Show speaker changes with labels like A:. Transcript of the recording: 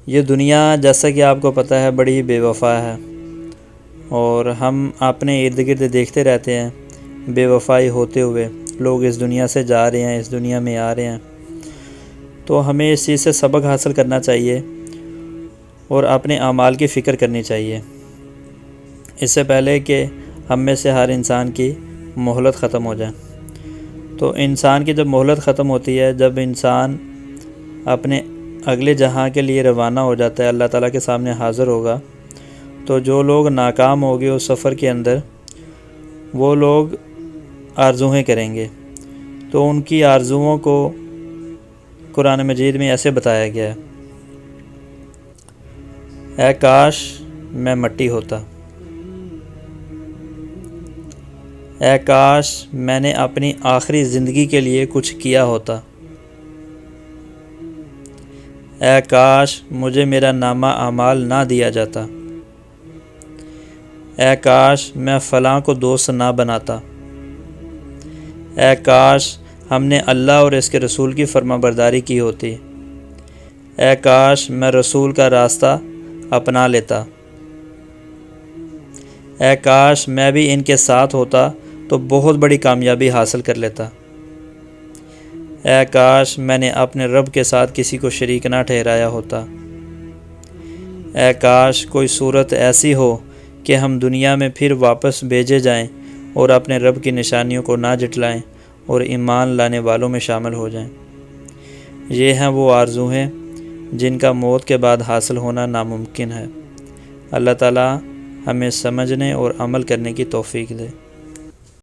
A: یہ دنیا جیسا کہ آپ کو پتہ ہے بڑی بے وفا ہے، اور ہم اپنے ارد گرد دیکھتے رہتے ہیں بے وفائی ہوتے ہوئے لوگ اس دنیا سے جا رہے ہیں، اس دنیا میں آ رہے ہیں۔ تو ہمیں اس چیز سے سبق حاصل کرنا چاہیے اور اپنے اعمال کی فکر کرنی چاہیے، اس سے پہلے کہ ہم میں سے ہر انسان کی مہلت ختم ہو جائے۔ تو انسان کی جب مہلت ختم ہوتی ہے، جب انسان اپنے اگلے جہاں کے لیے روانہ ہو جاتا ہے، اللہ تعالیٰ کے سامنے حاضر ہوگا، تو جو لوگ ناکام ہو گئے اس سفر کے اندر، وہ لوگ آرزویں کریں گے۔ تو ان کی آرزوؤں کو قرآن مجید میں ایسے بتایا گیا ہے، اے کاش میں مٹی ہوتا، اے کاش میں نے اپنی آخری زندگی کے لیے کچھ کیا ہوتا، اے کاش مجھے میرا نامہ اعمال نہ دیا جاتا، اے کاش میں فلاں کو دوست نہ بناتا، اے کاش ہم نے اللہ اور اس کے رسول کی فرما برداری کی ہوتی، اے کاش میں رسول کا راستہ اپنا لیتا، اے کاش میں بھی ان کے ساتھ ہوتا تو بہت بڑی کامیابی حاصل کر لیتا، اے کاش میں نے اپنے رب کے ساتھ کسی کو شریک نہ ٹھہرایا ہوتا، اے کاش کوئی صورت ایسی ہو کہ ہم دنیا میں پھر واپس بھیجے جائیں اور اپنے رب کی نشانیوں کو نہ جھٹلائیں اور ایمان لانے والوں میں شامل ہو جائیں۔ یہ ہیں وہ آرزویں جن کا موت کے بعد حاصل ہونا ناممکن ہے۔ اللہ تعالیٰ ہمیں سمجھنے اور عمل کرنے کی توفیق دے۔